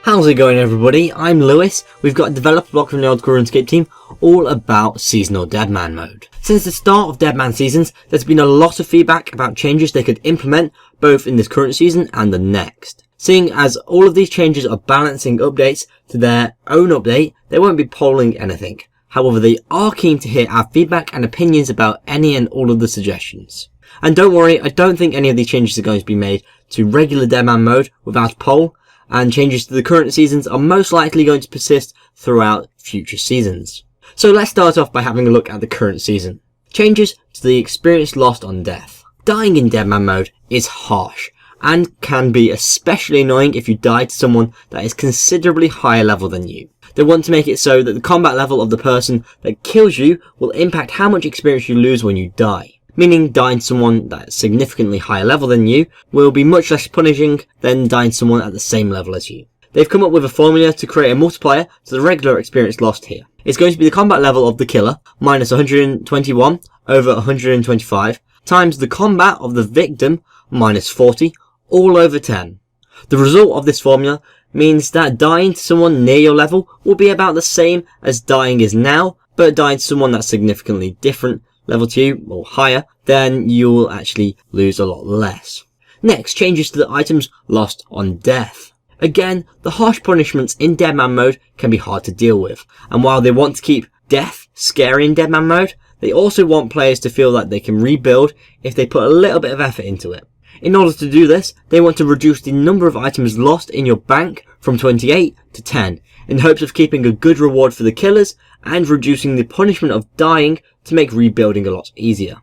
How's it going, everybody? I'm Lewis. We've got a developer blog from the Old School RuneScape team all about seasonal Deadman mode. Since the start of Deadman seasons, there's been a lot of feedback about changes they could implement both in this current season and the next. Seeing as all of these changes are balancing updates to their own update, they won't be polling anything. However, they are keen to hear our feedback and opinions about any and all of the suggestions. And don't worry, I don't think any of these changes are going to be made to regular Deadman mode without a poll, and changes to the current seasons are most likely going to persist throughout future seasons. So let's start off by having a look at the current season. Changes to the experience lost on death. Dying in Deadman mode is harsh, and can be especially annoying if you die to someone that is considerably higher level than you. They want to make it so that the combat level of the person that kills you will impact how much experience you lose when you die. Meaning dying to someone that's significantly higher level than you will be much less punishing than dying to someone at the same level as you. They've come up with a formula to create a multiplier to the regular experience lost here. It's going to be the combat level of the killer minus 121 over 125 times the combat of the victim minus 40 all over 10. The result of this formula means that dying to someone near your level will be about the same as dying is now, but dying to someone that's significantly different level to you, or higher, then you will actually lose a lot less. Next, changes to the items lost on death. Again, the harsh punishments in Deadman mode can be hard to deal with, and while they want to keep death scary in Deadman mode, they also want players to feel that they can rebuild if they put a little bit of effort into it. In order to do this, they want to reduce the number of items lost in your bank from 28 to 10, in hopes of keeping a good reward for the killers and reducing the punishment of dying to make rebuilding a lot easier.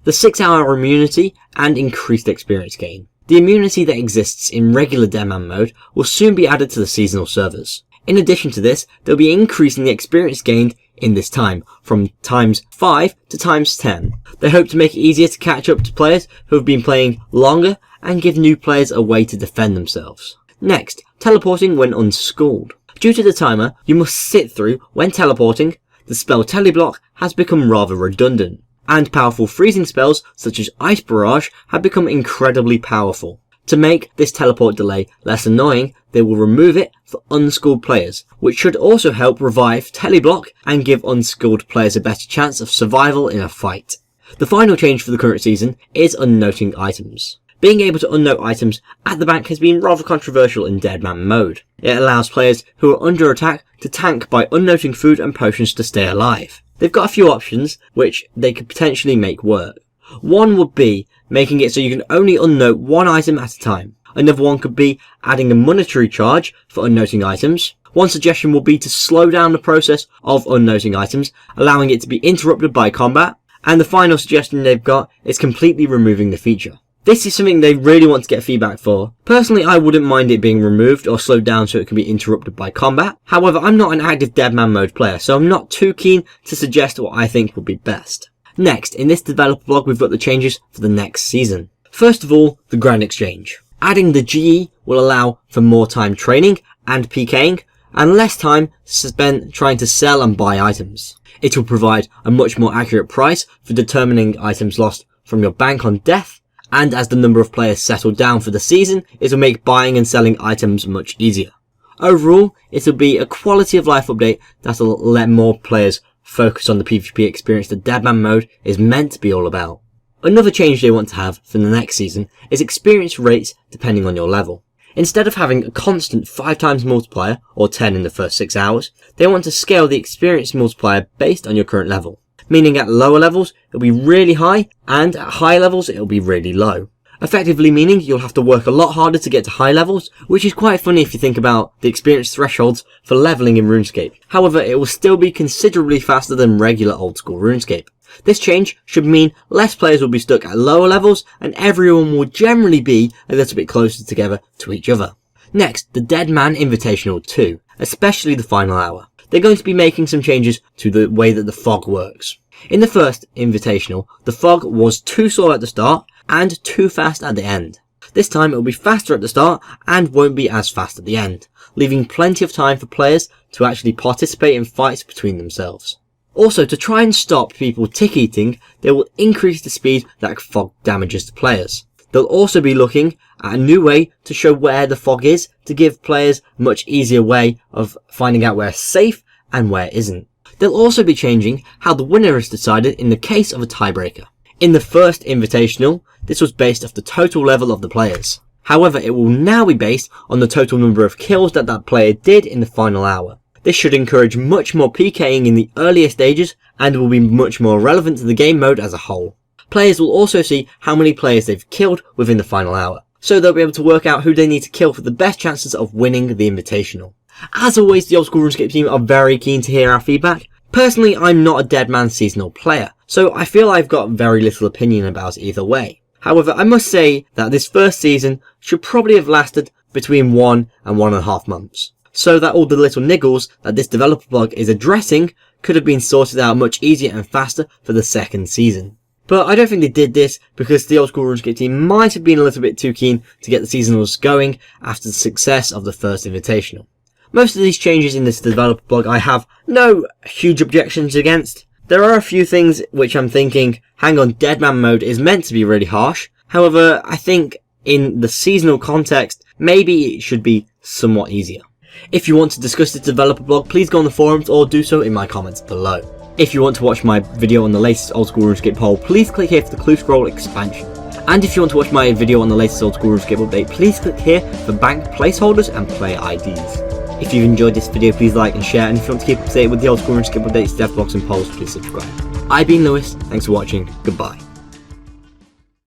The 6-hour immunity and increased experience gain. The immunity that exists in regular Deadman mode will soon be added to the seasonal servers. In addition to this, they'll be increasing the experience gained in this time, from times 5 to times 10. They hope to make it easier to catch up to players who have been playing longer and give new players a way to defend themselves. Next, teleporting when unschooled. Due to the timer you must sit through when teleporting, the spell Teleblock has become rather redundant, and powerful freezing spells such as Ice Barrage have become incredibly powerful. To make this teleport delay less annoying, they will remove it for unschooled players, which should also help revive Teleblock and give unskilled players a better chance of survival in a fight. The final change for the current season is unnoting items. Being able to unnote items at the bank has been rather controversial in Deadman mode. It allows players who are under attack to tank by unnoting food and potions to stay alive. They've got a few options which they could potentially make work. One would be making it so you can only unnote one item at a time. Another one could be adding a monetary charge for unnoting items. One suggestion would be to slow down the process of unnoting items, allowing it to be interrupted by combat. And the final suggestion they've got is completely removing the feature. This is something they really want to get feedback for. Personally, I wouldn't mind it being removed or slowed down so it can be interrupted by combat. However, I'm not an active Deadman mode player, so I'm not too keen to suggest what I think would be best. Next, in this developer blog, we've got the changes for the next season. First of all, the Grand Exchange. Adding the GE will allow for more time training and PKing, and less time spent trying to sell and buy items. It will provide a much more accurate price for determining items lost from your bank on death, and as the number of players settle down for the season, it will make buying and selling items much easier. Overall, it will be a quality of life update that will let more players focus on the PvP experience that Deadman mode is meant to be all about. Another change they want to have for the next season is experience rates depending on your level. Instead of having a constant 5 times multiplier, or 10 in the first 6 hours, they want to scale the experience multiplier based on your current level. Meaning at lower levels, it'll be really high, and at higher levels, it'll be really low. Effectively meaning you'll have to work a lot harder to get to high levels, which is quite funny if you think about the experience thresholds for leveling in RuneScape. However, it will still be considerably faster than regular Old School RuneScape. This change should mean less players will be stuck at lower levels, and everyone will generally be a little bit closer together to each other. Next, the Deadman Invitational 2, especially the final hour. They're going to be making some changes to the way that the fog works. In the first Invitational, the fog was too slow at the start and too fast at the end. This time it will be faster at the start and won't be as fast at the end, leaving plenty of time for players to actually participate in fights between themselves. Also, to try and stop people tick eating, they will increase the speed that fog damages the players. They'll also be looking at a new way to show where the fog is to give players a much easier way of finding out where's safe and where isn't. They'll also be changing how the winner is decided in the case of a tiebreaker. In the first Invitational, this was based off the total level of the players. However, it will now be based on the total number of kills that player did in the final hour. This should encourage much more PKing in the earlier stages and will be much more relevant to the game mode as a whole. Players will also see how many players they've killed within the final hour, so they'll be able to work out who they need to kill for the best chances of winning the Invitational. As always, the Old School RuneScape team are very keen to hear our feedback. Personally, I'm not a Deadman seasonal player, so I feel I've got very little opinion about either way. However, I must say that this first season should probably have lasted between 1 and 1.5 months, so that all the little niggles that this developer blog is addressing could have been sorted out much easier and faster for the second season. But I don't think they did this because the Old School RuneScape team might have been a little bit too keen to get the seasonals going after the success of the first Invitational. Most of these changes in this developer blog I have no huge objections against. There are a few things which I'm thinking, hang on, Deadman mode is meant to be really harsh. However, I think in the seasonal context, maybe it should be somewhat easier. If you want to discuss this developer blog, please go on the forums or do so in my comments below. If you want to watch my video on the latest Old School RuneScape poll, please click here for the Clue Scroll expansion. And if you want to watch my video on the latest Old School RuneScape update, please click here for bank placeholders and player IDs. If you've enjoyed this video, please like and share, and if you want to keep up to date with the Old School RuneScape updates, DevBlogs and polls, please subscribe. I've been Lewis, thanks for watching, goodbye.